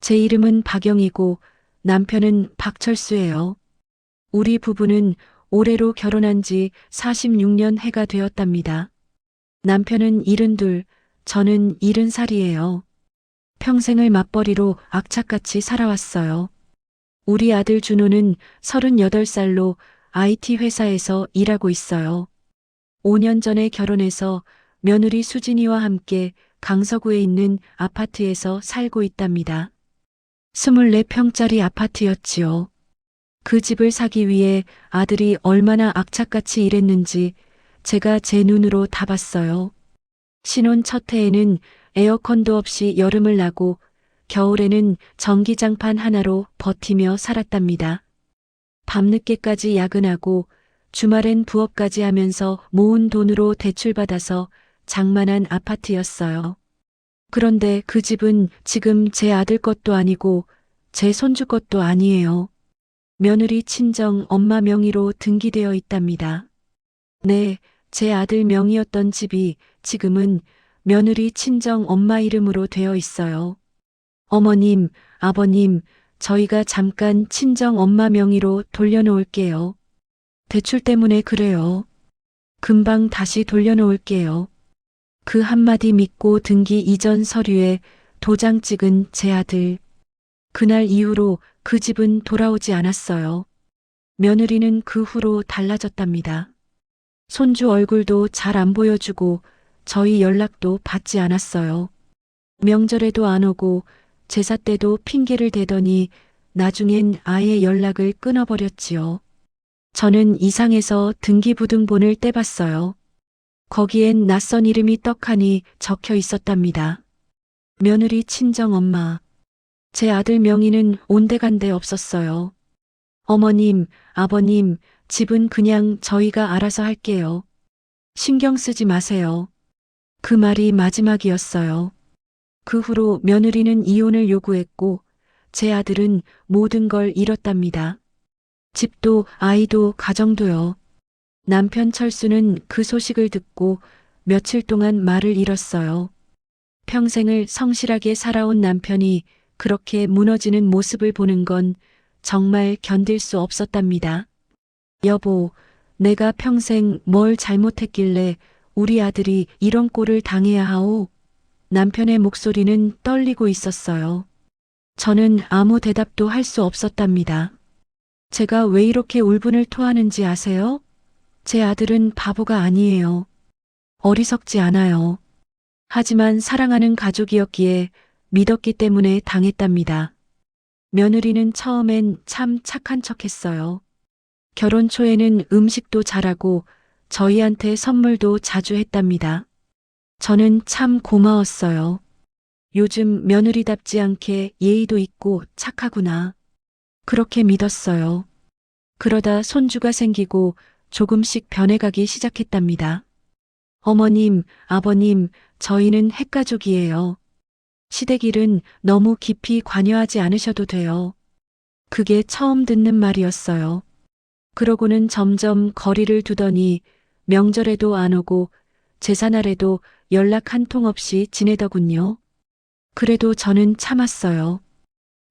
제 이름은 박영이고 남편은 박철수예요. 우리 부부는 올해로 결혼한 지 46년 해가 되었답니다. 남편은 72, 저는 70살이에요. 평생을 맞벌이로 악착같이 살아왔어요. 우리 아들 준호는 38살로 IT 회사에서 일하고 있어요. 5년 전에 결혼해서 며느리 수진이와 함께 강서구에 있는 아파트에서 살고 있답니다. 24평짜리 아파트였지요. 그 집을 사기 위해 아들이 얼마나 악착같이 일했는지 제가 제 눈으로 다 봤어요. 신혼 첫 해에는 에어컨도 없이 여름을 나고 겨울에는 전기장판 하나로 버티며 살았답니다. 밤늦게까지 야근하고 주말엔 부업까지 하면서 모은 돈으로 대출받아서 장만한 아파트였어요. 그런데 그 집은 지금 제 아들 것도 아니고 제 손주 것도 아니에요. 며느리 친정 엄마 명의로 등기되어 있답니다. 네, 제 아들 명의였던 집이 지금은 며느리 친정 엄마 이름으로 되어 있어요. 어머님, 아버님, 저희가 잠깐 친정 엄마 명의로 돌려놓을게요. 대출 때문에 그래요. 금방 다시 돌려놓을게요. 그 한마디 믿고 등기 이전 서류에 도장 찍은 제 아들. 그날 이후로 그 집은 돌아오지 않았어요. 며느리는 그 후로 달라졌답니다. 손주 얼굴도 잘 안 보여주고 저희 연락도 받지 않았어요. 명절에도 안 오고 제사 때도 핑계를 대더니 나중엔 아예 연락을 끊어버렸지요. 저는 이상해서 등기부등본을 떼봤어요. 거기엔 낯선 이름이 떡하니 적혀 있었답니다. 며느리 친정엄마. 제 아들 명의는 온데간데 없었어요. 어머님, 아버님, 집은 그냥 저희가 알아서 할게요. 신경 쓰지 마세요. 그 말이 마지막이었어요. 그 후로 며느리는 이혼을 요구했고 제 아들은 모든 걸 잃었답니다. 집도 아이도 가정도요. 남편 철수는 그 소식을 듣고 며칠 동안 말을 잃었어요. 평생을 성실하게 살아온 남편이 그렇게 무너지는 모습을 보는 건 정말 견딜 수 없었답니다. 여보, 내가 평생 뭘 잘못했길래 우리 아들이 이런 꼴을 당해야 하오? 남편의 목소리는 떨리고 있었어요. 저는 아무 대답도 할 수 없었답니다. 제가 왜 이렇게 울분을 토하는지 아세요? 제 아들은 바보가 아니에요. 어리석지 않아요. 하지만 사랑하는 가족이었기에 믿었기 때문에 당했답니다. 며느리는 처음엔 참 착한 척했어요. 결혼 초에는 음식도 잘하고 저희한테 선물도 자주 했답니다. 저는 참 고마웠어요. 요즘 며느리답지 않게 예의도 있고 착하구나. 그렇게 믿었어요. 그러다 손주가 생기고 조금씩 변해가기 시작했답니다. 어머님, 아버님, 저희는 핵가족이에요. 시댁일은 너무 깊이 관여하지 않으셔도 돼요. 그게 처음 듣는 말이었어요. 그러고는 점점 거리를 두더니 명절에도 안 오고 제사날에도 연락 한 통 없이 지내더군요. 그래도 저는 참았어요.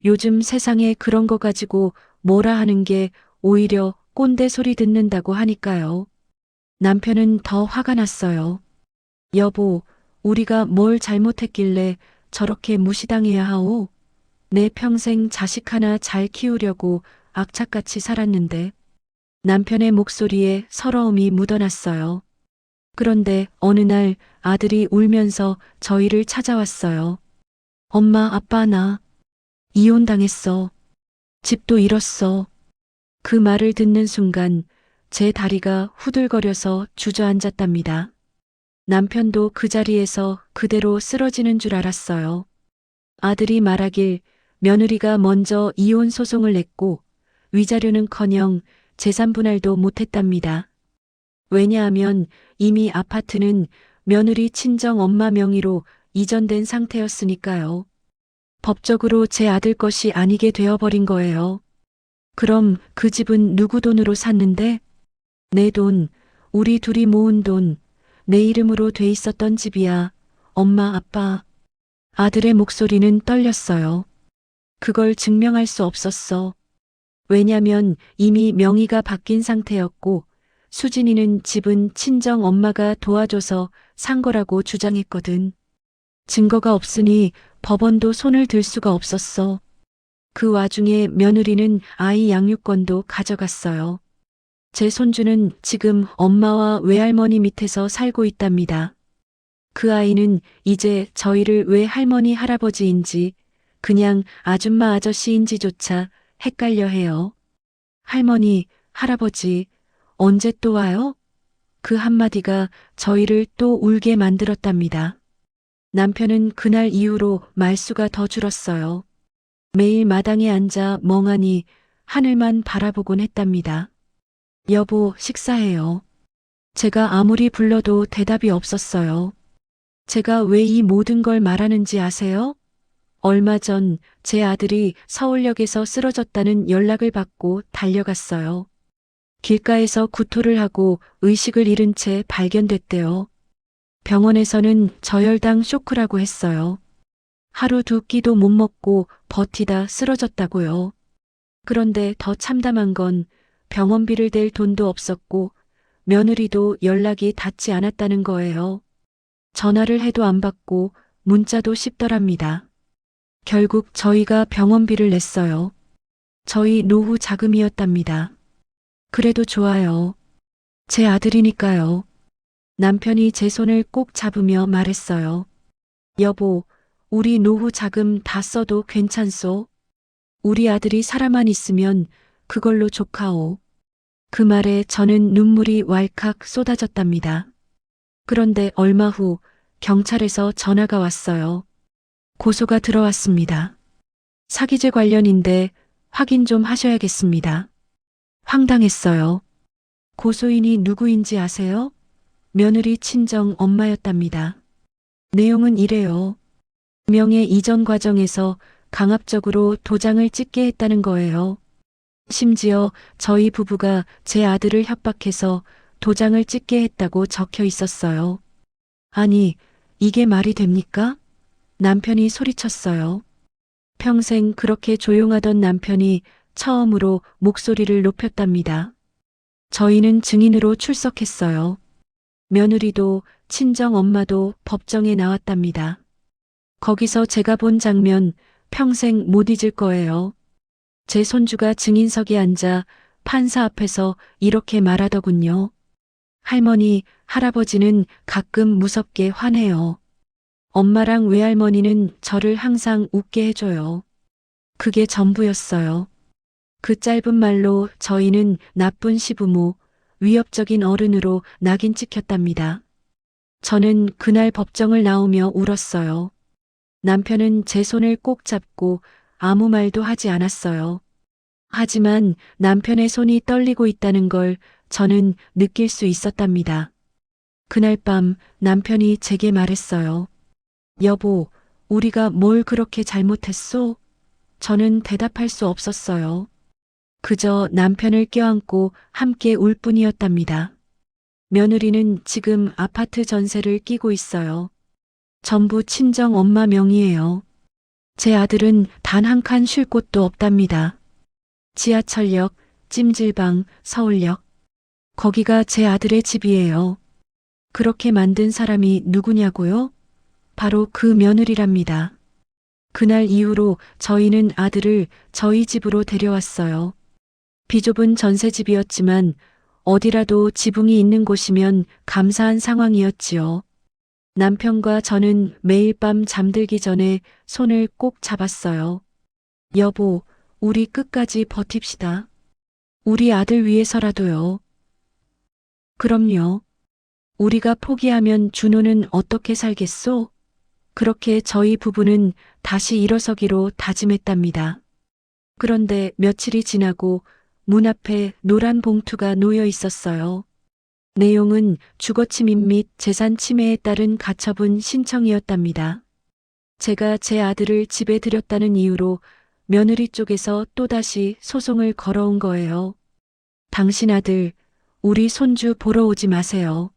요즘 세상에 그런 거 가지고 뭐라 하는 게 오히려 꼰대 소리 듣는다고 하니까요. 남편은 더 화가 났어요. 여보, 우리가 뭘 잘못했길래 저렇게 무시당해야 하오? 내 평생 자식 하나 잘 키우려고 악착같이 살았는데. 남편의 목소리에 서러움이 묻어났어요. 그런데 어느 날 아들이 울면서 저희를 찾아왔어요. 엄마, 아빠, 나 이혼당했어. 집도 잃었어. 그 말을 듣는 순간 제 다리가 후들거려서 주저앉았답니다. 남편도 그 자리에서 그대로 쓰러지는 줄 알았어요. 아들이 말하길 며느리가 먼저 이혼 소송을 냈고 위자료는커녕 재산 분할도 못했답니다. 왜냐하면 이미 아파트는 며느리 친정 엄마 명의로 이전된 상태였으니까요. 법적으로 제 아들 것이 아니게 되어버린 거예요. 그럼 그 집은 누구 돈으로 샀는데? 내 돈, 우리 둘이 모은 돈, 내 이름으로 돼 있었던 집이야. 엄마, 아빠. 아들의 목소리는 떨렸어요. 그걸 증명할 수 없었어. 왜냐면 이미 명의가 바뀐 상태였고 수진이는 집은 친정 엄마가 도와줘서 산 거라고 주장했거든. 증거가 없으니 법원도 손을 들 수가 없었어. 그 와중에 며느리는 아이 양육권도 가져갔어요. 제 손주는 지금 엄마와 외할머니 밑에서 살고 있답니다. 그 아이는 이제 저희를 왜 할머니 할아버지인지 그냥 아줌마 아저씨인지조차 헷갈려 해요. 할머니, 할아버지, 언제 또 와요? 그 한마디가 저희를 또 울게 만들었답니다. 남편은 그날 이후로 말수가 더 줄었어요. 매일 마당에 앉아 멍하니 하늘만 바라보곤 했답니다. 여보, 식사해요. 제가 아무리 불러도 대답이 없었어요. 제가 왜 이 모든 걸 말하는지 아세요? 얼마 전 제 아들이 서울역에서 쓰러졌다는 연락을 받고 달려갔어요. 길가에서 구토를 하고 의식을 잃은 채 발견됐대요. 병원에서는 저혈당 쇼크라고 했어요. 하루 두 끼도 못 먹고 버티다 쓰러졌다고요. 그런데 더 참담한 건 병원비를 댈 돈도 없었고 며느리도 연락이 닿지 않았다는 거예요. 전화를 해도 안 받고 문자도 씹더랍니다. 결국 저희가 병원비를 냈어요. 저희 노후 자금이었답니다. 그래도 좋아요. 제 아들이니까요. 남편이 제 손을 꼭 잡으며 말했어요. 여보, 우리 노후 자금 다 써도 괜찮소? 우리 아들이 살아만 있으면 그걸로 좋카오. 그 말에 저는 눈물이 왈칵 쏟아졌답니다. 그런데 얼마 후 경찰에서 전화가 왔어요. 고소가 들어왔습니다. 사기죄 관련인데 확인 좀 하셔야겠습니다. 황당했어요. 고소인이 누구인지 아세요? 며느리 친정 엄마였답니다. 내용은 이래요. 명예 이전 과정에서 강압적으로 도장을 찍게 했다는 거예요. 심지어 저희 부부가 제 아들을 협박해서 도장을 찍게 했다고 적혀 있었어요. 아니, 이게 말이 됩니까? 남편이 소리쳤어요. 평생 그렇게 조용하던 남편이 처음으로 목소리를 높였답니다. 저희는 증인으로 출석했어요. 며느리도 친정 엄마도 법정에 나왔답니다. 거기서 제가 본 장면 평생 못 잊을 거예요. 제 손주가 증인석에 앉아 판사 앞에서 이렇게 말하더군요. 할머니, 할아버지는 가끔 무섭게 화내요. 엄마랑 외할머니는 저를 항상 웃게 해줘요. 그게 전부였어요. 그 짧은 말로 저희는 나쁜 시부모, 위협적인 어른으로 낙인 찍혔답니다. 저는 그날 법정을 나오며 울었어요. 남편은 제 손을 꼭 잡고 아무 말도 하지 않았어요. 하지만 남편의 손이 떨리고 있다는 걸 저는 느낄 수 있었답니다. 그날 밤 남편이 제게 말했어요. 여보, 우리가 뭘 그렇게 잘못했소? 저는 대답할 수 없었어요. 그저 남편을 껴안고 함께 울 뿐이었답니다. 며느리는 지금 아파트 전세를 끼고 있어요. 전부 친정 엄마 명의예요. 제 아들은 단 한 칸 쉴 곳도 없답니다. 지하철역, 찜질방, 서울역. 거기가 제 아들의 집이에요. 그렇게 만든 사람이 누구냐고요? 바로 그 며느리랍니다. 그날 이후로 저희는 아들을 저희 집으로 데려왔어요. 비좁은 전세집이었지만 어디라도 지붕이 있는 곳이면 감사한 상황이었지요. 남편과 저는 매일 밤 잠들기 전에 손을 꼭 잡았어요. 여보, 우리 끝까지 버팁시다. 우리 아들 위해서라도요. 그럼요. 우리가 포기하면 준호는 어떻게 살겠소? 그렇게 저희 부부는 다시 일어서기로 다짐했답니다. 그런데 며칠이 지나고 문 앞에 노란 봉투가 놓여 있었어요. 내용은 주거침입 및 재산 침해에 따른 가처분 신청이었답니다. 제가 제 아들을 집에 들였다는 이유로 며느리 쪽에서 또다시 소송을 걸어온 거예요. 당신 아들, 우리 손주 보러 오지 마세요.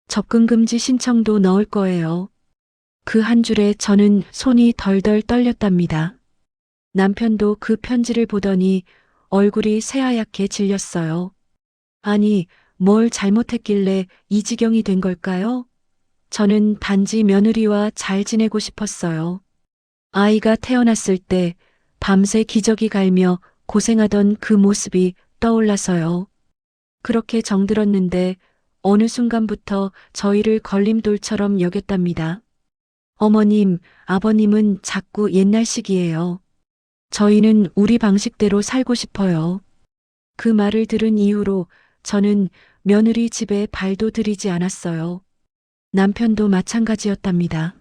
접근금지 신청도 넣을 거예요. 그 한 줄에 저는 손이 덜덜 떨렸답니다. 남편도 그 편지를 보더니 얼굴이 새하얗게 질렸어요. 아니, 뭘 잘못했길래 이 지경이 된 걸까요? 저는 단지 며느리와 잘 지내고 싶었어요. 아이가 태어났을 때 밤새 기저귀 갈며 고생하던 그 모습이 떠올라서요. 그렇게 정들었는데 어느 순간부터 저희를 걸림돌처럼 여겼답니다. 어머님, 아버님은 자꾸 옛날식이에요. 저희는 우리 방식대로 살고 싶어요. 그 말을 들은 이후로 저는 며느리 집에 발도 들이지 않았어요. 남편도 마찬가지였답니다.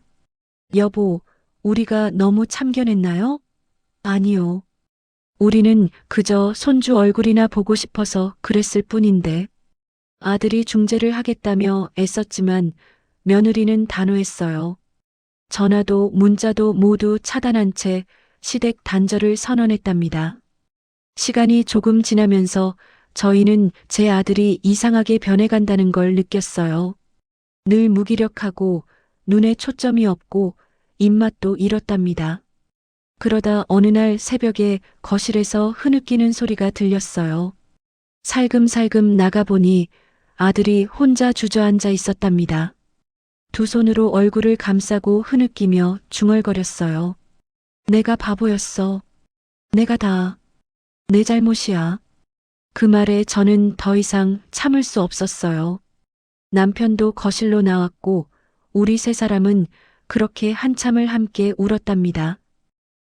여보, 우리가 너무 참견했나요? 아니요. 우리는 그저 손주 얼굴이나 보고 싶어서 그랬을 뿐인데. 아들이 중재를 하겠다며 애썼지만 며느리는 단호했어요. 전화도 문자도 모두 차단한 채 시댁 단절을 선언했답니다. 시간이 조금 지나면서 저희는 제 아들이 이상하게 변해간다는 걸 느꼈어요. 늘 무기력하고 눈에 초점이 없고 입맛도 잃었답니다. 그러다 어느 날 새벽에 거실에서 흐느끼는 소리가 들렸어요. 살금살금 나가보니 아들이 혼자 주저앉아 있었답니다. 두 손으로 얼굴을 감싸고 흐느끼며 중얼거렸어요. 내가 바보였어. 내가 다 내 잘못이야. 그 말에 저는 더 이상 참을 수 없었어요. 남편도 거실로 나왔고 우리 세 사람은 그렇게 한참을 함께 울었답니다.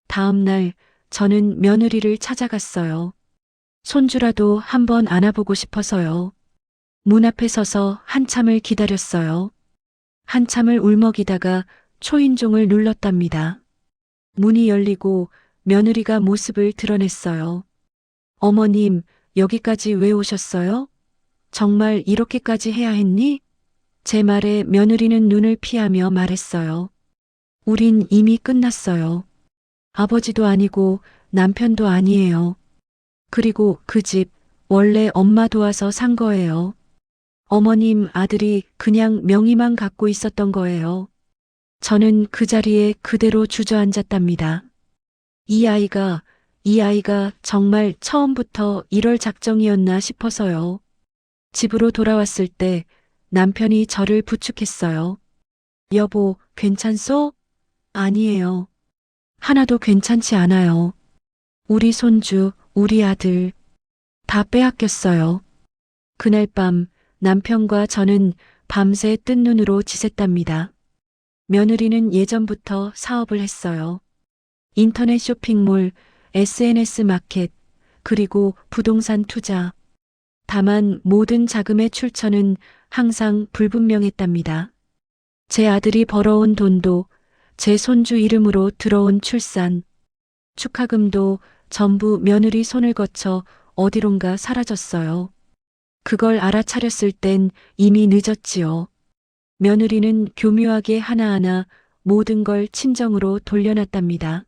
다음 날 저는 며느리를 찾아갔어요. 손주라도 한번 안아보고 싶어서요. 문 앞에 서서 한참을 기다렸어요. 한참을 울먹이다가 초인종을 눌렀답니다. 문이 열리고 며느리가 모습을 드러냈어요. 어머님, 여기까지 왜 오셨어요? 정말 이렇게까지 해야 했니? 제 말에 며느리는 눈을 피하며 말했어요. 우린 이미 끝났어요. 아버지도 아니고 남편도 아니에요. 그리고 그 집 원래 엄마 도와서 산 거예요. 어머님 아들이 그냥 명의만 갖고 있었던 거예요. 저는 그 자리에 그대로 주저앉았답니다. 이 아이가 정말 처음부터 이럴 작정이었나 싶어서요. 집으로 돌아왔을 때 남편이 저를 부축했어요. 여보, 괜찮소? 아니에요. 하나도 괜찮지 않아요. 우리 손주, 우리 아들 다 빼앗겼어요. 그날 밤 남편과 저는 밤새 뜬 눈으로 지샜답니다. 며느리는 예전부터 사업을 했어요. 인터넷 쇼핑몰, SNS 마켓, 그리고 부동산 투자. 다만 모든 자금의 출처는 항상 불분명했답니다. 제 아들이 벌어온 돈도 제 손주 이름으로 들어온 출산, 축하금도 전부 며느리 손을 거쳐 어디론가 사라졌어요. 그걸 알아차렸을 땐 이미 늦었지요. 며느리는 교묘하게 하나하나 모든 걸 친정으로 돌려놨답니다.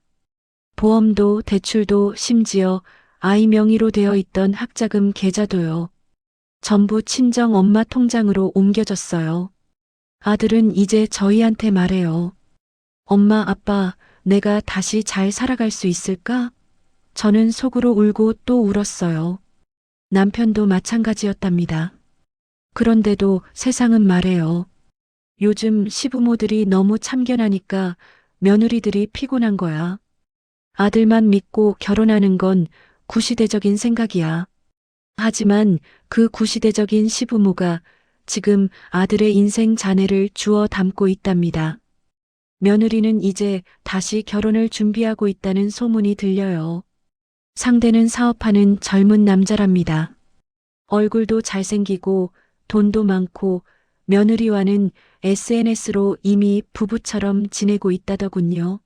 보험도 대출도 심지어 아이 명의로 되어 있던 학자금 계좌도요. 전부 친정 엄마 통장으로 옮겨졌어요. 아들은 이제 저희한테 말해요. 엄마, 아빠, 내가 다시 잘 살아갈 수 있을까? 저는 속으로 울고 또 울었어요. 남편도 마찬가지였답니다. 그런데도 세상은 말해요. 요즘 시부모들이 너무 참견하니까 며느리들이 피곤한 거야. 아들만 믿고 결혼하는 건 구시대적인 생각이야. 하지만 그 구시대적인 시부모가 지금 아들의 인생 잔해를 주워 담고 있답니다. 며느리는 이제 다시 결혼을 준비하고 있다는 소문이 들려요. 상대는 사업하는 젊은 남자랍니다. 얼굴도 잘생기고 돈도 많고 며느리와는 SNS로 이미 부부처럼 지내고 있다더군요.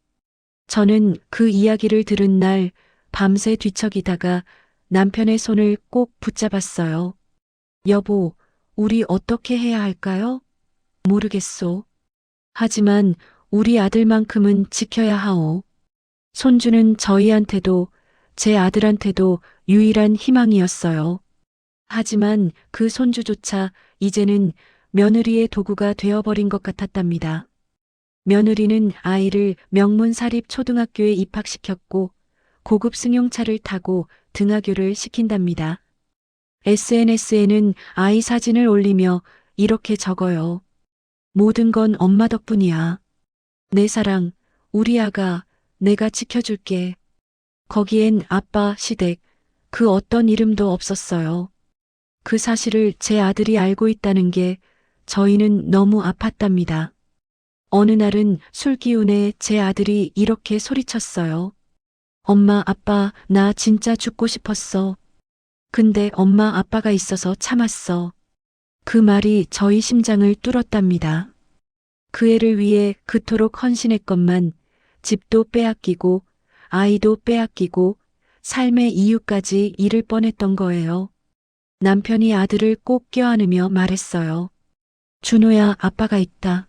저는 그 이야기를 들은 날 밤새 뒤척이다가 남편의 손을 꼭 붙잡았어요. 여보, 우리 어떻게 해야 할까요? 모르겠소. 하지만 우리 아들만큼은 지켜야 하오. 손주는 저희한테도 제 아들한테도 유일한 희망이었어요. 하지만 그 손주조차 이제는 며느리의 도구가 되어버린 것 같았답니다. 며느리는 아이를 명문사립 초등학교에 입학시켰고 고급 승용차를 타고 등하교를 시킨답니다. SNS에는 아이 사진을 올리며 이렇게 적어요. 모든 건 엄마 덕분이야. 내 사랑, 우리 아가, 내가 지켜줄게. 거기엔 아빠, 시댁, 그 어떤 이름도 없었어요. 그 사실을 제 아들이 알고 있다는 게 저희는 너무 아팠답니다. 어느 날은 술 기운에 제 아들이 이렇게 소리쳤어요. 엄마, 아빠, 나 진짜 죽고 싶었어. 근데 엄마, 아빠가 있어서 참았어. 그 말이 저희 심장을 뚫었답니다. 그 애를 위해 그토록 헌신했건만 집도 빼앗기고 아이도 빼앗기고 삶의 이유까지 잃을 뻔했던 거예요. 남편이 아들을 꼭 껴안으며 말했어요. 준호야, 아빠가 있다.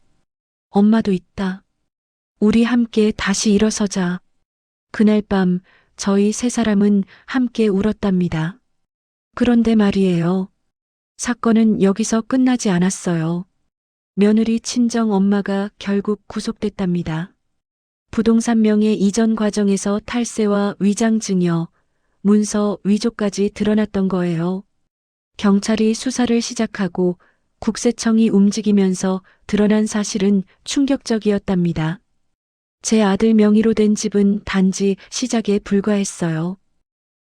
엄마도 있다. 우리 함께 다시 일어서자. 그날 밤 저희 세 사람은 함께 울었답니다. 그런데 말이에요. 사건은 여기서 끝나지 않았어요. 며느리 친정 엄마가 결국 구속됐답니다. 부동산 명의 이전 과정에서 탈세와 위장 증여, 문서 위조까지 드러났던 거예요. 경찰이 수사를 시작하고 국세청이 움직이면서 드러난 사실은 충격적이었답니다. 제 아들 명의로 된 집은 단지 시작에 불과했어요.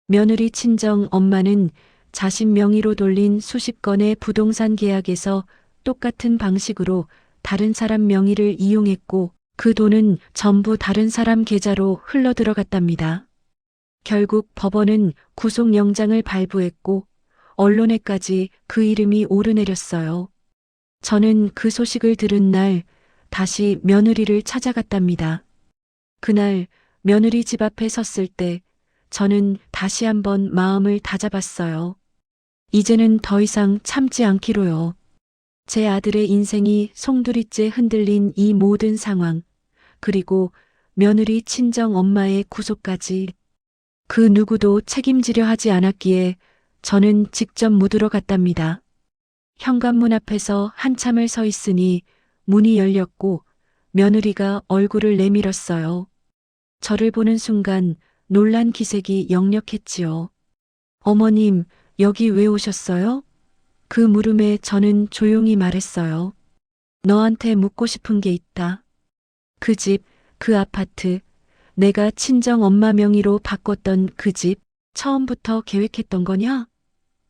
며느리 친정 엄마는 자신 명의로 돌린 수십 건의 부동산 계약에서 똑같은 방식으로 다른 사람 명의를 이용했고 그 돈은 전부 다른 사람 계좌로 흘러들어갔답니다. 결국 법원은 구속영장을 발부했고 언론에까지 그 이름이 오르내렸어요. 저는 그 소식을 들은 날 다시 며느리를 찾아갔답니다. 그날 며느리 집 앞에 섰을 때 저는 다시 한번 마음을 다잡았어요. 이제는 더 이상 참지 않기로요. 제 아들의 인생이 송두리째 흔들린 이 모든 상황, 그리고 며느리 친정 엄마의 구속까지 그 누구도 책임지려 하지 않았기에 저는 직접 묻으러 갔답니다. 현관문 앞에서 한참을 서 있으니 문이 열렸고 며느리가 얼굴을 내밀었어요. 저를 보는 순간 놀란 기색이 역력했지요. 어머님, 여기 왜 오셨어요? 그 물음에 저는 조용히 말했어요. 너한테 묻고 싶은 게 있다. 그 집, 그 아파트, 내가 친정 엄마 명의로 바꿨던 그 집, 처음부터 계획했던 거냐?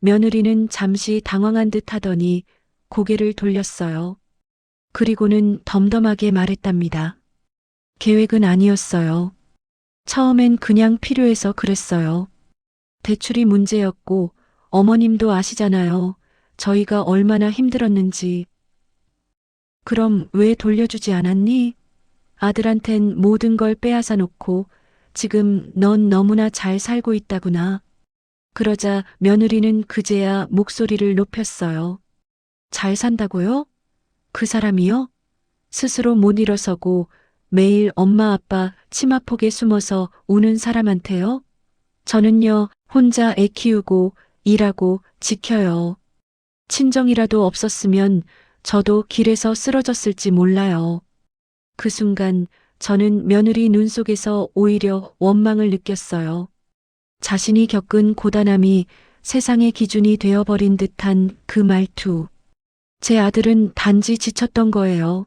며느리는 잠시 당황한 듯 하더니 고개를 돌렸어요. 그리고는 덤덤하게 말했답니다. 계획은 아니었어요. 처음엔 그냥 필요해서 그랬어요. 대출이 문제였고 어머님도 아시잖아요. 저희가 얼마나 힘들었는지. 그럼 왜 돌려주지 않았니? 아들한텐 모든 걸 빼앗아 놓고 지금 넌 너무나 잘 살고 있다구나. 그러자 며느리는 그제야 목소리를 높였어요. 잘 산다고요? 그 사람이요? 스스로 못 일어서고 매일 엄마 아빠 치마폭에 숨어서 우는 사람한테요? 저는요, 혼자 애 키우고 일하고 지켜요. 친정이라도 없었으면 저도 길에서 쓰러졌을지 몰라요. 그 순간 저는 며느리 눈 속에서 오히려 원망을 느꼈어요. 자신이 겪은 고단함이 세상의 기준이 되어버린 듯한 그 말투. 제 아들은 단지 지쳤던 거예요.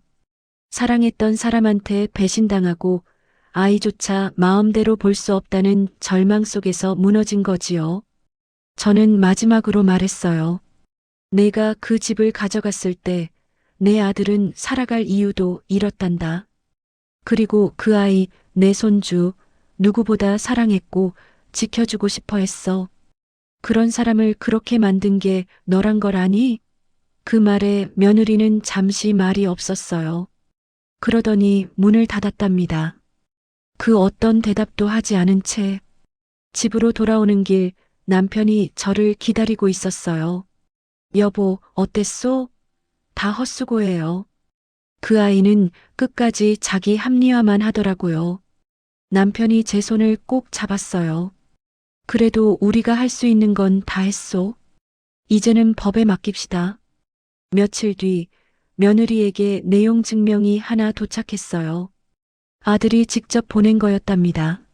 사랑했던 사람한테 배신당하고 아이조차 마음대로 볼 수 없다는 절망 속에서 무너진 거지요. 저는 마지막으로 말했어요. 내가 그 집을 가져갔을 때 내 아들은 살아갈 이유도 잃었단다. 그리고 그 아이, 내 손주, 누구보다 사랑했고 지켜주고 싶어 했어. 그런 사람을 그렇게 만든 게 너란 걸 아니? 그 말에 며느리는 잠시 말이 없었어요. 그러더니 문을 닫았답니다. 그 어떤 대답도 하지 않은 채 집으로 돌아오는 길 남편이 저를 기다리고 있었어요. 여보, 어땠소? 다 헛수고예요. 그 아이는 끝까지 자기 합리화만 하더라고요. 남편이 제 손을 꼭 잡았어요. 그래도 우리가 할 수 있는 건 다 했소. 이제는 법에 맡깁시다. 며칠 뒤 며느리에게 내용 증명이 하나 도착했어요. 아들이 직접 보낸 거였답니다.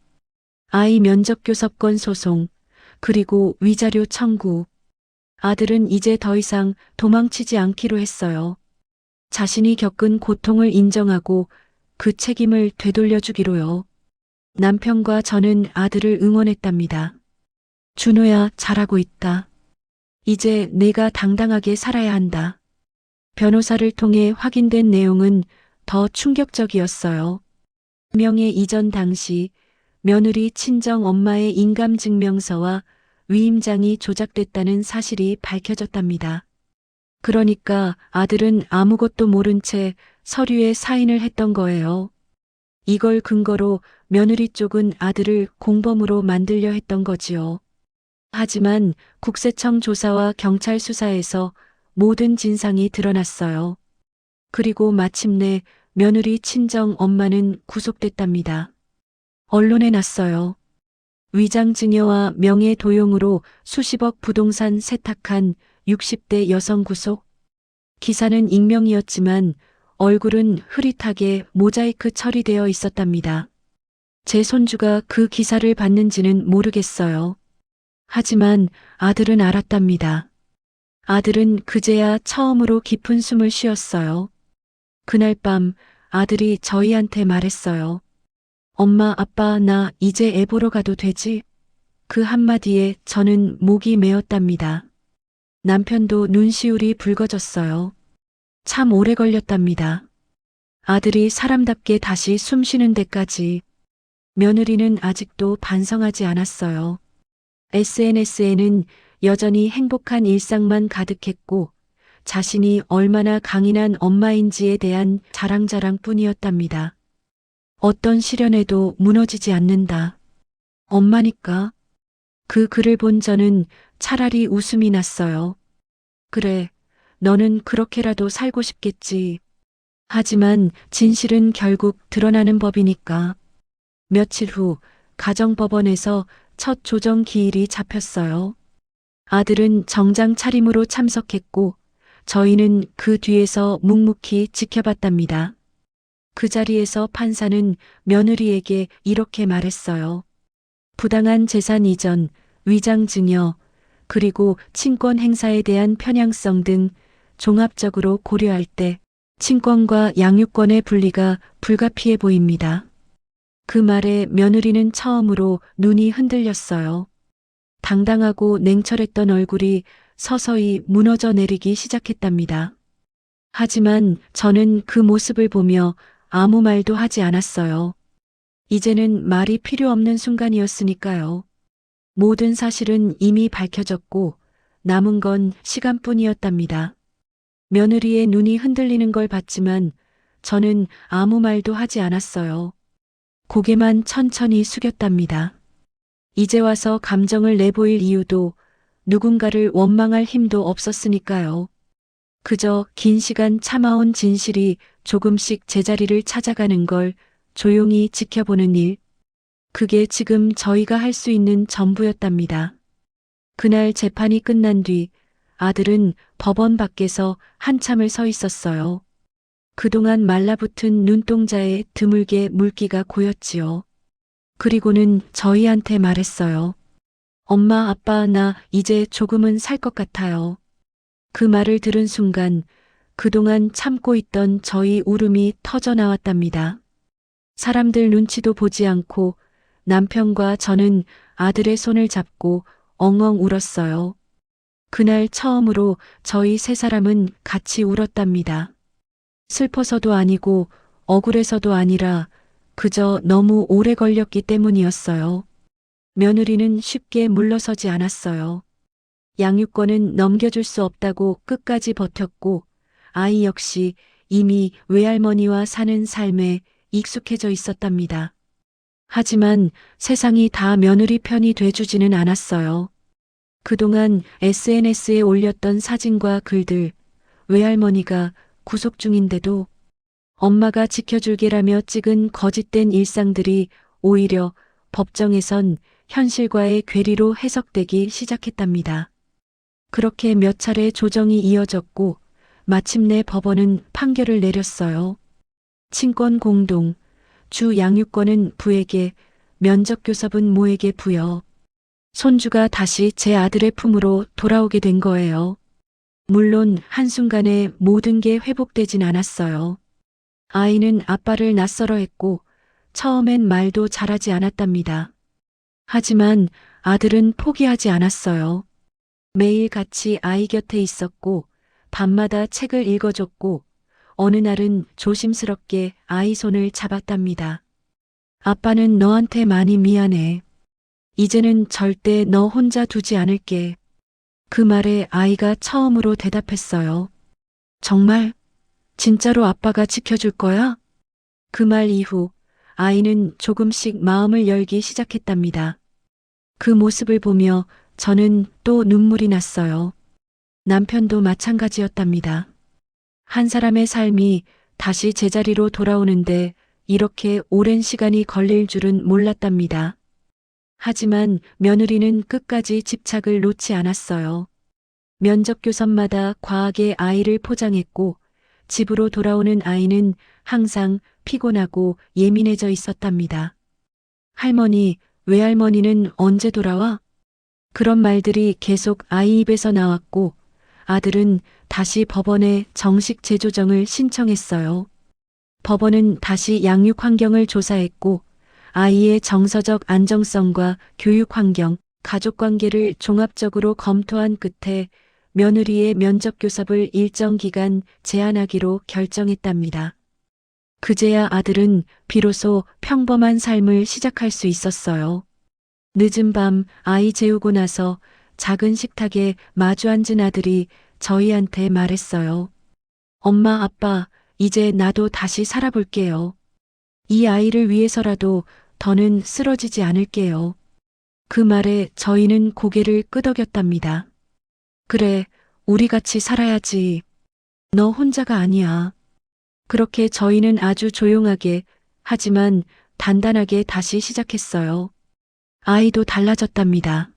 아이 면접교섭권 소송, 그리고 위자료 청구. 아들은 이제 더 이상 도망치지 않기로 했어요. 자신이 겪은 고통을 인정하고 그 책임을 되돌려주기로요. 남편과 저는 아들을 응원했답니다. 준호야, 잘하고 있다. 이제 내가 당당하게 살아야 한다. 변호사를 통해 확인된 내용은 더 충격적이었어요. 명예 이전 당시 며느리 친정 엄마의 인감증명서와 위임장이 조작됐다는 사실이 밝혀졌답니다. 그러니까 아들은 아무것도 모른 채 서류에 사인을 했던 거예요. 이걸 근거로 며느리 쪽은 아들을 공범으로 만들려 했던 거지요. 하지만 국세청 조사와 경찰 수사에서 모든 진상이 드러났어요. 그리고 마침내 며느리 친정 엄마는 구속됐답니다. 언론에 났어요. 위장 증여와 명예 도용으로 수십억 부동산 세탁한 60대 여성 구속. 기사는 익명이었지만 얼굴은 흐릿하게 모자이크 처리되어 있었답니다. 제 손주가 그 기사를 봤는지는 모르겠어요. 하지만 아들은 알았답니다. 아들은 그제야 처음으로 깊은 숨을 쉬었어요. 그날 밤 아들이 저희한테 말했어요. 엄마, 아빠, 나 이제 애 보러 가도 되지? 그 한마디에 저는 목이 메었답니다. 남편도 눈시울이 붉어졌어요. 참 오래 걸렸답니다. 아들이 사람답게 다시 숨 쉬는 데까지. 며느리는 아직도 반성하지 않았어요. SNS에는 여전히 행복한 일상만 가득했고 자신이 얼마나 강인한 엄마인지에 대한 자랑자랑뿐이었답니다. 어떤 시련에도 무너지지 않는다. 엄마니까. 그 글을 본 저는 차라리 웃음이 났어요. 그래, 너는 그렇게라도 살고 싶겠지. 하지만 진실은 결국 드러나는 법이니까. 며칠 후 가정법원에서 첫 조정 기일이 잡혔어요. 아들은 정장 차림으로 참석했고 저희는 그 뒤에서 묵묵히 지켜봤답니다. 그 자리에서 판사는 며느리에게 이렇게 말했어요. 부당한 재산 이전, 위장 증여, 그리고 친권 행사에 대한 편향성 등 종합적으로 고려할 때 친권과 양육권의 분리가 불가피해 보입니다. 그 말에 며느리는 처음으로 눈이 흔들렸어요. 당당하고 냉철했던 얼굴이 서서히 무너져 내리기 시작했답니다. 하지만 저는 그 모습을 보며 아무 말도 하지 않았어요. 이제는 말이 필요 없는 순간이었으니까요. 모든 사실은 이미 밝혀졌고 남은 건 시간뿐이었답니다. 며느리의 눈이 흔들리는 걸 봤지만 저는 아무 말도 하지 않았어요. 고개만 천천히 숙였답니다. 이제 와서 감정을 내보일 이유도 누군가를 원망할 힘도 없었으니까요. 그저 긴 시간 참아온 진실이 조금씩 제자리를 찾아가는 걸 조용히 지켜보는 일. 그게 지금 저희가 할 수 있는 전부였답니다. 그날 재판이 끝난 뒤 아들은 법원 밖에서 한참을 서 있었어요. 그동안 말라붙은 눈동자에 드물게 물기가 고였지요. 그리고는 저희한테 말했어요. 엄마, 아빠, 나 이제 조금은 살 것 같아요. 그 말을 들은 순간 그동안 참고 있던 저희 울음이 터져 나왔답니다. 사람들 눈치도 보지 않고 남편과 저는 아들의 손을 잡고 엉엉 울었어요. 그날 처음으로 저희 세 사람은 같이 울었답니다. 슬퍼서도 아니고 억울해서도 아니라 그저 너무 오래 걸렸기 때문이었어요. 며느리는 쉽게 물러서지 않았어요. 양육권은 넘겨줄 수 없다고 끝까지 버텼고 아이 역시 이미 외할머니와 사는 삶에 익숙해져 있었답니다. 하지만 세상이 다 며느리 편이 돼주지는 않았어요. 그동안 SNS에 올렸던 사진과 글들, 외할머니가 구속 중인데도 엄마가 지켜줄게라며 찍은 거짓된 일상들이 오히려 법정에선 현실과의 괴리로 해석되기 시작했답니다. 그렇게 몇 차례 조정이 이어졌고 마침내 법원은 판결을 내렸어요. 친권 공동, 주 양육권은 부에게, 면접교섭은 모에게 부여. 손주가 다시 제 아들의 품으로 돌아오게 된 거예요. 물론 한순간에 모든 게 회복되진 않았어요. 아이는 아빠를 낯설어 했고 처음엔 말도 잘하지 않았답니다. 하지만 아들은 포기하지 않았어요. 매일 같이 아이 곁에 있었고 밤마다 책을 읽어줬고 어느 날은 조심스럽게 아이 손을 잡았답니다. 아빠는 너한테 많이 미안해. 이제는 절대 너 혼자 두지 않을게. 그 말에 아이가 처음으로 대답했어요. 정말? 진짜로 아빠가 지켜줄 거야? 그 말 이후 아이는 조금씩 마음을 열기 시작했답니다. 그 모습을 보며 저는 또 눈물이 났어요. 남편도 마찬가지였답니다. 한 사람의 삶이 다시 제자리로 돌아오는데 이렇게 오랜 시간이 걸릴 줄은 몰랐답니다. 하지만 며느리는 끝까지 집착을 놓지 않았어요. 면접교섭마다 과하게 아이를 포장했고 집으로 돌아오는 아이는 항상 피곤하고 예민해져 있었답니다. 할머니, 외할머니는 언제 돌아와? 그런 말들이 계속 아이 입에서 나왔고 아들은 다시 법원에 정식 재조정을 신청했어요. 법원은 다시 양육 환경을 조사했고 아이의 정서적 안정성과 교육 환경, 가족 관계를 종합적으로 검토한 끝에 며느리의 면접 교섭을 일정 기간 제한하기로 결정했답니다. 그제야 아들은 비로소 평범한 삶을 시작할 수 있었어요. 늦은 밤 아이 재우고 나서 작은 식탁에 마주 앉은 아들이 저희한테 말했어요. 엄마, 아빠, 이제 나도 다시 살아볼게요. 이 아이를 위해서라도 더는 쓰러지지 않을게요. 그 말에 저희는 고개를 끄덕였답니다. 그래, 우리 같이 살아야지. 너 혼자가 아니야. 그렇게 저희는 아주 조용하게 하지만 단단하게 다시 시작했어요. 아이도 달라졌답니다.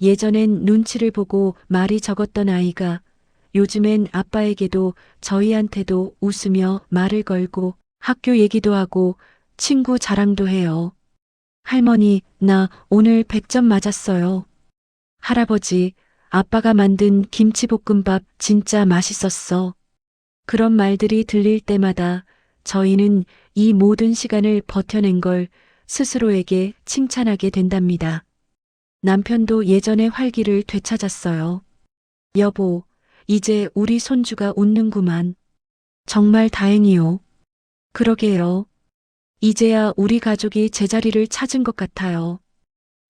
예전엔 눈치를 보고 말이 적었던 아이가 요즘엔 아빠에게도 저희한테도 웃으며 말을 걸고 학교 얘기도 하고 친구 자랑도 해요. 할머니, 나 오늘 100점 맞았어요. 할아버지, 아빠가 만든 김치볶음밥 진짜 맛있었어. 그런 말들이 들릴 때마다 저희는 이 모든 시간을 버텨낸 걸 스스로에게 칭찬하게 된답니다. 남편도 예전의 활기를 되찾았어요. 여보, 이제 우리 손주가 웃는구만. 정말 다행이요. 그러게요. 이제야 우리 가족이 제자리를 찾은 것 같아요.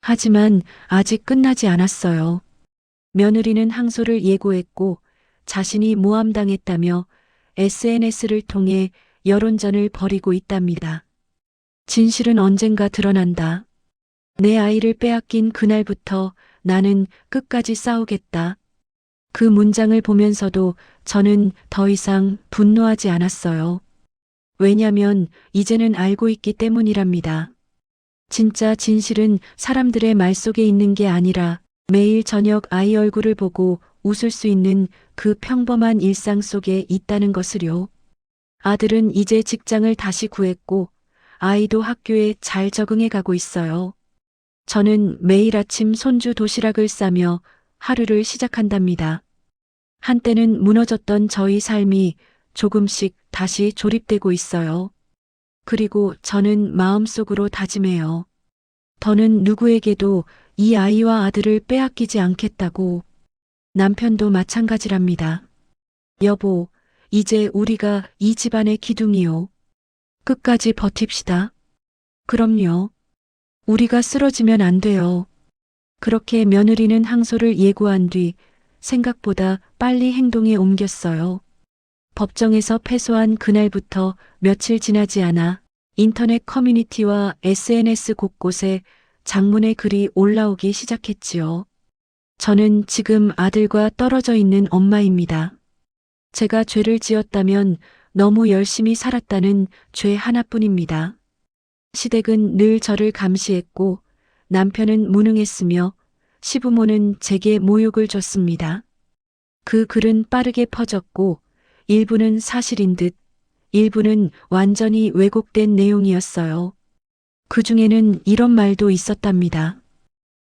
하지만 아직 끝나지 않았어요. 며느리는 항소를 예고했고 자신이 모함당했다며 SNS를 통해 여론전을 벌이고 있답니다. 진실은 언젠가 드러난다. 내 아이를 빼앗긴 그날부터 나는 끝까지 싸우겠다. 그 문장을 보면서도 저는 더 이상 분노하지 않았어요. 왜냐면 이제는 알고 있기 때문이랍니다. 진짜 진실은 사람들의 말 속에 있는 게 아니라 매일 저녁 아이 얼굴을 보고 웃을 수 있는 그 평범한 일상 속에 있다는 것을요. 아들은 이제 직장을 다시 구했고 아이도 학교에 잘 적응해 가고 있어요. 저는 매일 아침 손주 도시락을 싸며 하루를 시작한답니다. 한때는 무너졌던 저희 삶이 조금씩 다시 조립되고 있어요. 그리고 저는 마음속으로 다짐해요. 더는 누구에게도 이 아이와 아들을 빼앗기지 않겠다고. 남편도 마찬가지랍니다. 여보, 이제 우리가 이 집안의 기둥이요. 끝까지 버팁시다. 그럼요. 우리가 쓰러지면 안 돼요. 그렇게 며느리는 항소를 예고한 뒤 생각보다 빨리 행동에 옮겼어요. 법정에서 패소한 그날부터 며칠 지나지 않아 인터넷 커뮤니티와 SNS 곳곳에 장문의 글이 올라오기 시작했지요. 저는 지금 아들과 떨어져 있는 엄마입니다. 제가 죄를 지었다면 너무 열심히 살았다는 죄 하나뿐입니다. 시댁은 늘 저를 감시했고 남편은 무능했으며 시부모는 제게 모욕을 줬습니다. 그 글은 빠르게 퍼졌고 일부는 사실인 듯 일부는 완전히 왜곡된 내용이었어요. 그 중에는 이런 말도 있었답니다.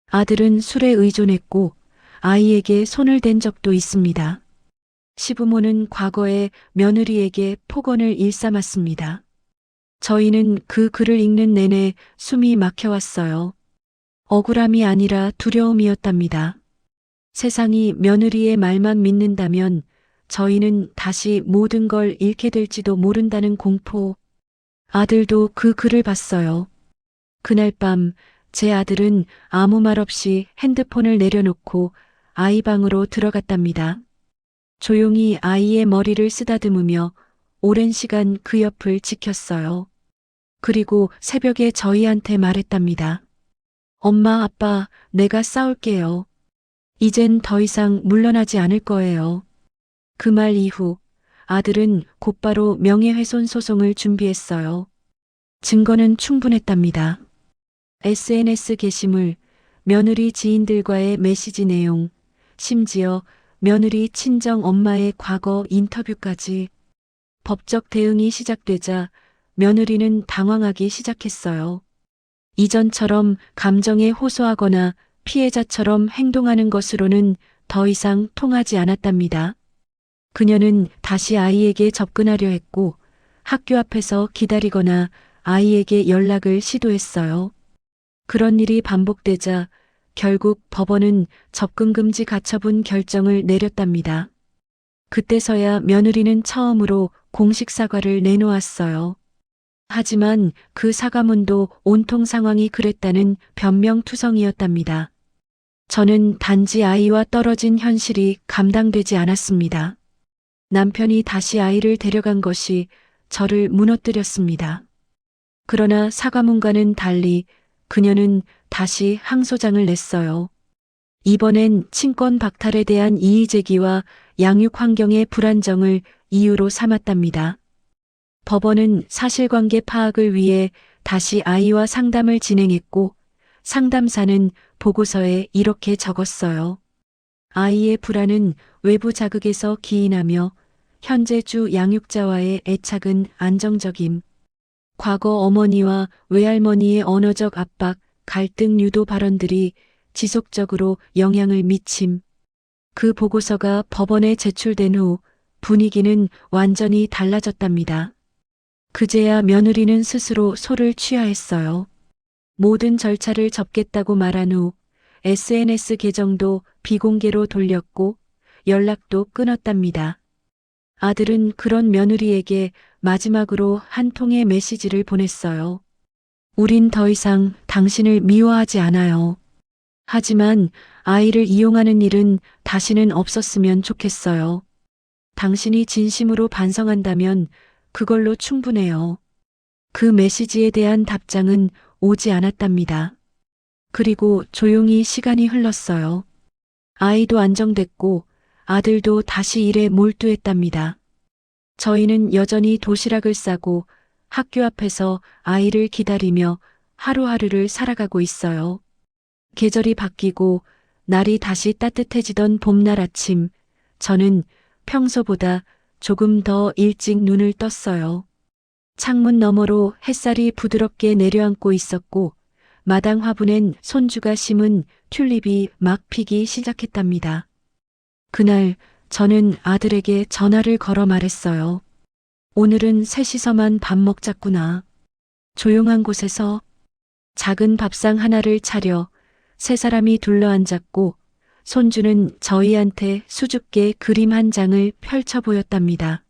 아들은 술에 의존했고 아이에게 손을 댄 적도 있습니다. 시부모는 과거에 며느리에게 폭언을 일삼았습니다. 저희는 그 글을 읽는 내내 숨이 막혀왔어요. 억울함이 아니라 두려움이었답니다. 세상이 며느리의 말만 믿는다면 저희는 다시 모든 걸 잃게 될지도 모른다는 공포. 아들도 그 글을 봤어요. 그날 밤 제 아들은 아무 말 없이 핸드폰을 내려놓고 아이 방으로 들어갔답니다. 조용히 아이의 머리를 쓰다듬으며 오랜 시간 그 옆을 지켰어요. 그리고 새벽에 저희한테 말했답니다. 엄마, 아빠, 내가 싸울게요. 이젠 더 이상 물러나지 않을 거예요. 그 말 이후 아들은 곧바로 명예훼손 소송을 준비했어요. 증거는 충분했답니다. SNS 게시물, 며느리 지인들과의 메시지 내용, 심지어 며느리 친정 엄마의 과거 인터뷰까지. 법적 대응이 시작되자 며느리는 당황하기 시작했어요. 이전처럼 감정에 호소하거나 피해자처럼 행동하는 것으로는 더 이상 통하지 않았답니다. 그녀는 다시 아이에게 접근하려 했고 학교 앞에서 기다리거나 아이에게 연락을 시도했어요. 그런 일이 반복되자 결국 법원은 접근금지 가처분 결정을 내렸답니다. 그때서야 며느리는 처음으로 공식 사과를 내놓았어요. 하지만 그 사과문도 온통 상황이 그랬다는 변명투성이었답니다. 저는 단지 아이와 떨어진 현실이 감당되지 않았습니다. 남편이 다시 아이를 데려간 것이 저를 무너뜨렸습니다. 그러나 사과문과는 달리 그녀는 다시 항소장을 냈어요. 이번엔 친권 박탈에 대한 이의 제기와 양육 환경의 불안정을 이유로 삼았답니다. 법원은 사실관계 파악을 위해 다시 아이와 상담을 진행했고 상담사는 보고서에 이렇게 적었어요. 아이의 불안은 외부 자극에서 기인하며 현재 주 양육자와의 애착은 안정적임. 과거 어머니와 외할머니의 언어적 압박, 갈등 유도 발언들이 지속적으로 영향을 미침. 그 보고서가 법원에 제출된 후 분위기는 완전히 달라졌답니다. 그제야 며느리는 스스로 소를 취하했어요. 모든 절차를 접겠다고 말한 후 SNS 계정도 비공개로 돌렸고 연락도 끊었답니다. 아들은 그런 며느리에게 마지막으로 한 통의 메시지를 보냈어요. 우린 더 이상 당신을 미워하지 않아요. 하지만 아이를 이용하는 일은 다시는 없었으면 좋겠어요. 당신이 진심으로 반성한다면 그걸로 충분해요. 그 메시지에 대한 답장은 오지 않았답니다. 그리고 조용히 시간이 흘렀어요. 아이도 안정됐고 아들도 다시 일에 몰두했답니다. 저희는 여전히 도시락을 싸고 학교 앞에서 아이를 기다리며 하루하루를 살아가고 있어요. 계절이 바뀌고 날이 다시 따뜻해지던 봄날 아침, 저는 평소보다 조금 더 일찍 눈을 떴어요. 창문 너머로 햇살이 부드럽게 내려앉고 있었고 마당 화분엔 손주가 심은 튤립이 막 피기 시작했답니다. 그날 저는 아들에게 전화를 걸어 말했어요. 오늘은 셋이서만 밥 먹자꾸나. 조용한 곳에서 작은 밥상 하나를 차려 세 사람이 둘러앉았고 손주는 저희한테 수줍게 그림 한 장을 펼쳐 보였답니다.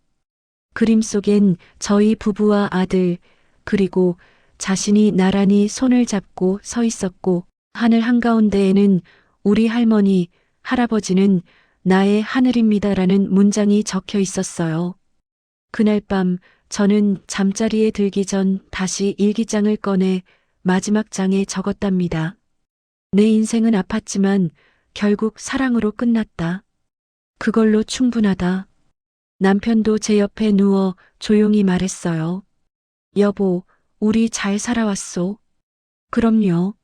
그림 속엔 저희 부부와 아들, 그리고 자신이 나란히 손을 잡고 서 있었고 하늘 한가운데에는 우리 할머니, 할아버지는 나의 하늘입니다라는 문장이 적혀 있었어요. 그날 밤 저는 잠자리에 들기 전 다시 일기장을 꺼내 마지막 장에 적었답니다. 내 인생은 아팠지만 결국 사랑으로 끝났다. 그걸로 충분하다. 남편도 제 옆에 누워 조용히 말했어요. 여보, 우리 잘 살아왔소. 그럼요.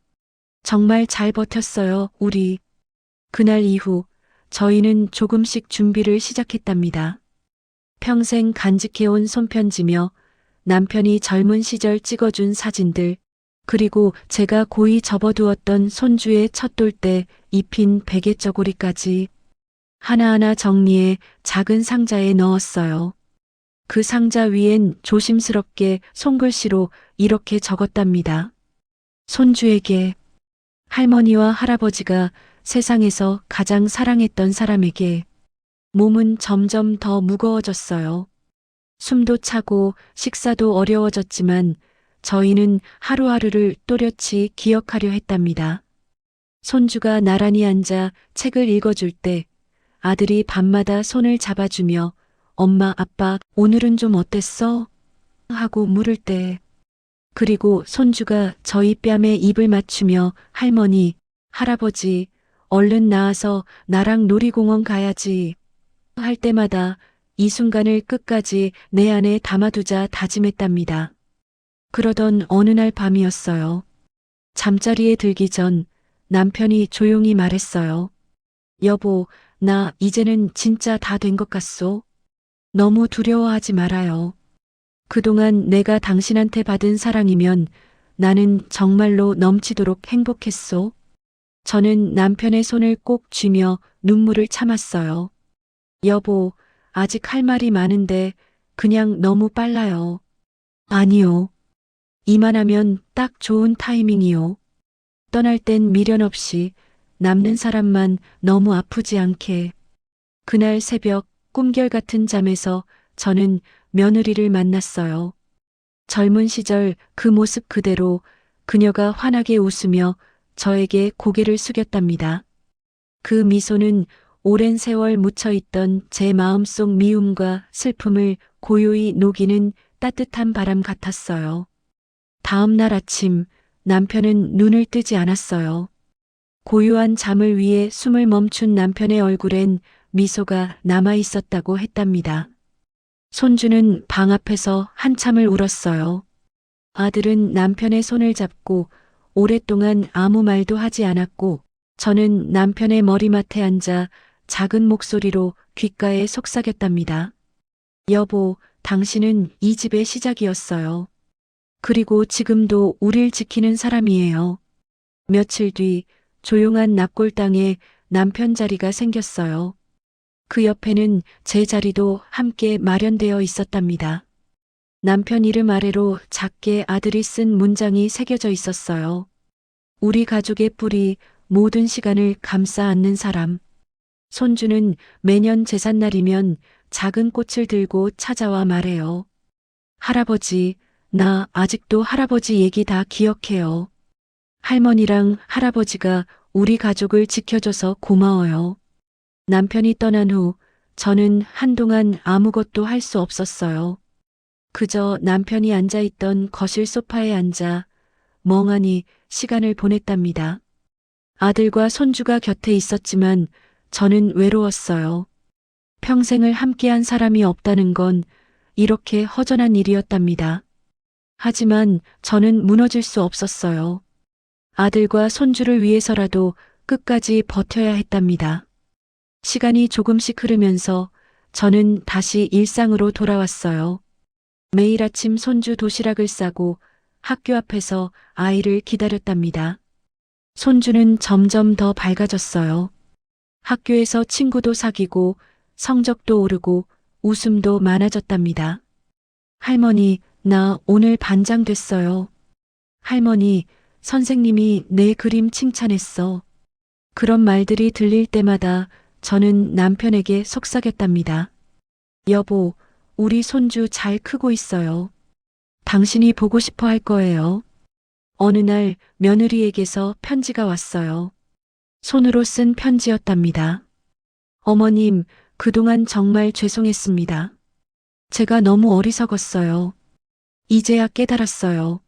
정말 잘 버텼어요, 우리. 그날 이후 저희는 조금씩 준비를 시작했답니다. 평생 간직해온 손편지며 남편이 젊은 시절 찍어준 사진들, 그리고 제가 고이 접어두었던 손주의 첫돌 때 입힌 베개 저고리까지 하나하나 정리해 작은 상자에 넣었어요. 그 상자 위엔 조심스럽게 손글씨로 이렇게 적었답니다. 손주에게, 할머니와 할아버지가 세상에서 가장 사랑했던 사람에게. 몸은 점점 더 무거워졌어요. 숨도 차고 식사도 어려워졌지만 저희는 하루하루를 또렷이 기억하려 했답니다. 손주가 나란히 앉아 책을 읽어줄 때 아들이 밤마다 손을 잡아주며 엄마, 아빠, 오늘은 좀 어땠어? 하고 물을 때, 그리고 손주가 저희 뺨에 입을 맞추며 할머니, 할아버지, 얼른 나와서 나랑 놀이공원 가야지 할 때마다 이 순간을 끝까지 내 안에 담아두자 다짐했답니다. 그러던 어느 날 밤이었어요. 잠자리에 들기 전 남편이 조용히 말했어요. 여보, 나 이제는 진짜 다 된 것 같소. 너무 두려워하지 말아요. 그동안 내가 당신한테 받은 사랑이면 나는 정말로 넘치도록 행복했소. 저는 남편의 손을 꼭 쥐며 눈물을 참았어요. 여보, 아직 할 말이 많은데 그냥 너무 빨라요. 아니요. 이만하면 딱 좋은 타이밍이요. 떠날 땐 미련 없이 남는 사람만 너무 아프지 않게. 그날 새벽 꿈결 같은 잠에서 저는 며느리를 만났어요. 젊은 시절 그 모습 그대로 그녀가 환하게 웃으며 저에게 고개를 숙였답니다. 그 미소는 오랜 세월 묻혀있던 제 마음속 미움과 슬픔을 고요히 녹이는 따뜻한 바람 같았어요. 다음 날 아침 남편은 눈을 뜨지 않았어요. 고요한 잠을 위해 숨을 멈춘 남편의 얼굴엔 미소가 남아 있었다고 했답니다. 손주는 방 앞에서 한참을 울었어요. 아들은 남편의 손을 잡고 오랫동안 아무 말도 하지 않았고 저는 남편의 머리맡에 앉아 작은 목소리로 귓가에 속삭였답니다. 여보, 당신은 이 집의 시작이었어요. 그리고 지금도 우릴 지키는 사람이에요. 며칠 뒤 조용한 납골당에 남편 자리가 생겼어요. 그 옆에는 제 자리도 함께 마련되어 있었답니다. 남편 이름 아래로 작게 아들이 쓴 문장이 새겨져 있었어요. 우리 가족의 뿌리, 모든 시간을 감싸 안는 사람. 손주는 매년 제삿날이면 작은 꽃을 들고 찾아와 말해요. 할아버지, 나 아직도 할아버지 얘기 다 기억해요. 할머니랑 할아버지가 우리 가족을 지켜줘서 고마워요. 남편이 떠난 후 저는 한동안 아무것도 할 수 없었어요. 그저 남편이 앉아있던 거실 소파에 앉아 멍하니 시간을 보냈답니다. 아들과 손주가 곁에 있었지만 저는 외로웠어요. 평생을 함께한 사람이 없다는 건 이렇게 허전한 일이었답니다. 하지만 저는 무너질 수 없었어요. 아들과 손주를 위해서라도 끝까지 버텨야 했답니다. 시간이 조금씩 흐르면서 저는 다시 일상으로 돌아왔어요. 매일 아침 손주 도시락을 싸고 학교 앞에서 아이를 기다렸답니다. 손주는 점점 더 밝아졌어요. 학교에서 친구도 사귀고 성적도 오르고 웃음도 많아졌답니다. 할머니, 나 오늘 반장 됐어요. 할머니, 선생님이 내 그림 칭찬했어. 그런 말들이 들릴 때마다 저는 남편에게 속삭였답니다. 여보, 우리 손주 잘 크고 있어요. 당신이 보고 싶어 할 거예요. 어느 날 며느리에게서 편지가 왔어요. 손으로 쓴 편지였답니다. 어머님, 그동안 정말 죄송했습니다. 제가 너무 어리석었어요. 이제야 깨달았어요.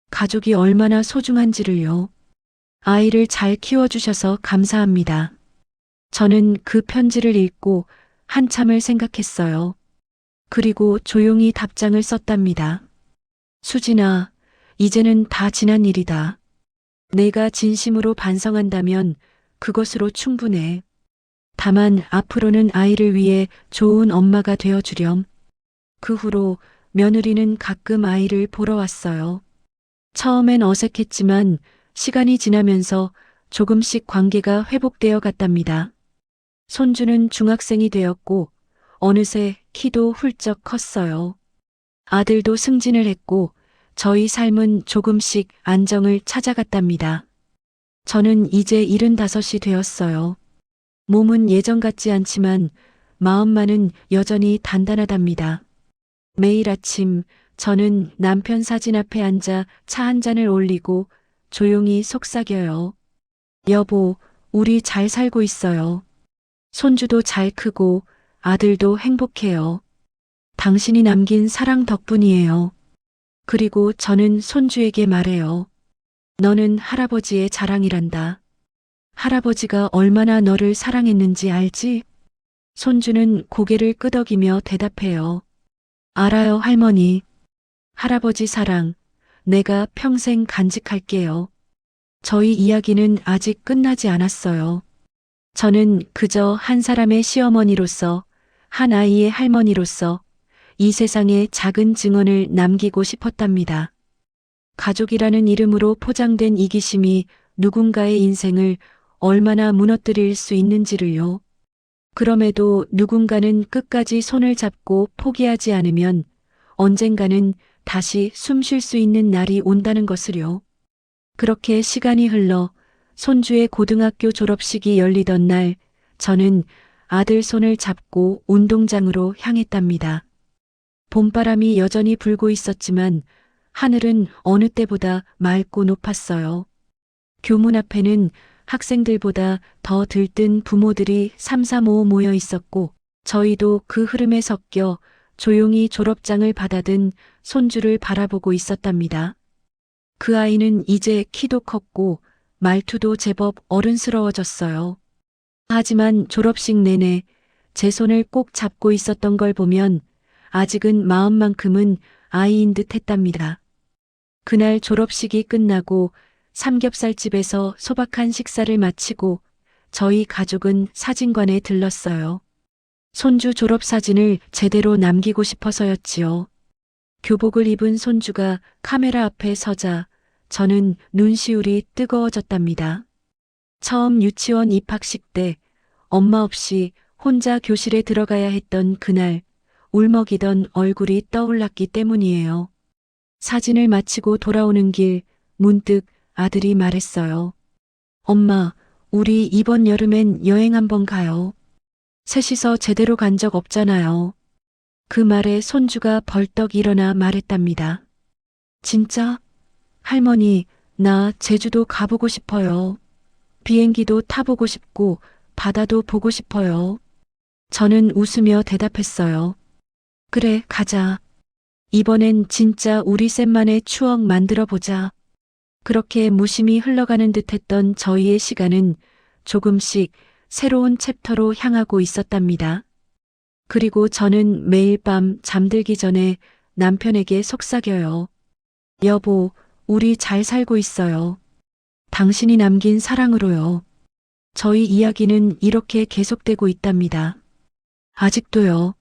가족이 얼마나 소중한지를요. 아이를 잘 키워주셔서 감사합니다. 저는 그 편지를 읽고 한참을 생각했어요. 그리고 조용히 답장을 썼답니다. 수진아, 이제는 다 지난 일이다. 내가 진심으로 반성한다면 그것으로 충분해. 다만 앞으로는 아이를 위해 좋은 엄마가 되어주렴. 그 후로 며느리는 가끔 아이를 보러 왔어요. 처음엔 어색했지만 시간이 지나면서 조금씩 관계가 회복되어 갔답니다. 손주는 중학생이 되었고 어느새 키도 훌쩍 컸어요. 아들도 승진을 했고 저희 삶은 조금씩 안정을 찾아갔답니다. 저는 이제 75이 되었어요. 몸은 예전 같지 않지만 마음만은 여전히 단단하답니다. 매일 아침 저는 남편 사진 앞에 앉아 차 한 잔을 올리고 조용히 속삭여요. 여보, 우리 잘 살고 있어요. 손주도 잘 크고 아들도 행복해요. 당신이 남긴 사랑 덕분이에요. 그리고 저는 손주에게 말해요. 너는 할아버지의 자랑이란다. 할아버지가 얼마나 너를 사랑했는지 알지? 손주는 고개를 끄덕이며 대답해요. 알아요, 할머니. 할아버지 사랑, 내가 평생 간직할게요. 저희 이야기는 아직 끝나지 않았어요. 저는 그저 한 사람의 시어머니로서, 한 아이의 할머니로서 이 세상에 작은 증언을 남기고 싶었답니다. 가족이라는 이름으로 포장된 이기심이 누군가의 인생을 얼마나 무너뜨릴 수 있는지를요. 그럼에도 누군가는 끝까지 손을 잡고 포기하지 않으면 언젠가는 다시 숨 쉴 수 있는 날이 온다는 것을요. 그렇게 시간이 흘러 손주의 고등학교 졸업식이 열리던 날, 저는 아들 손을 잡고 운동장으로 향했답니다. 봄바람이 여전히 불고 있었지만 하늘은 어느 때보다 맑고 높았어요. 교문 앞에는 학생들보다 더 들뜬 부모들이 삼삼오오 모여 있었고 저희도 그 흐름에 섞여 조용히 졸업장을 받아든 손주를 바라보고 있었답니다. 그 아이는 이제 키도 컸고 말투도 제법 어른스러워졌어요. 하지만 졸업식 내내 제 손을 꼭 잡고 있었던 걸 보면 아직은 마음만큼은 아이인 듯 했답니다. 그날 졸업식이 끝나고 삼겹살집에서 소박한 식사를 마치고 저희 가족은 사진관에 들렀어요. 손주 졸업사진을 제대로 남기고 싶어서였지요. 교복을 입은 손주가 카메라 앞에 서자 저는 눈시울이 뜨거워졌답니다. 처음 유치원 입학식 때 엄마 없이 혼자 교실에 들어가야 했던 그날 울먹이던 얼굴이 떠올랐기 때문이에요. 사진을 마치고 돌아오는 길 문득 아들이 말했어요. 엄마, 우리 이번 여름엔 여행 한번 가요. 셋이서 제대로 간 적 없잖아요. 그 말에 손주가 벌떡 일어나 말했답니다. 진짜? 할머니, 나 제주도 가보고 싶어요. 비행기도 타보고 싶고 바다도 보고 싶어요. 저는 웃으며 대답했어요. 그래, 가자. 이번엔 진짜 우리 셋만의 추억 만들어 보자. 그렇게 무심히 흘러가는 듯했던 저희의 시간은 조금씩 새로운 챕터로 향하고 있었답니다. 그리고 저는 매일 밤 잠들기 전에 남편에게 속삭여요. 여보, 우리 잘 살고 있어요. 당신이 남긴 사랑으로요. 저희 이야기는 이렇게 계속되고 있답니다. 아직도요.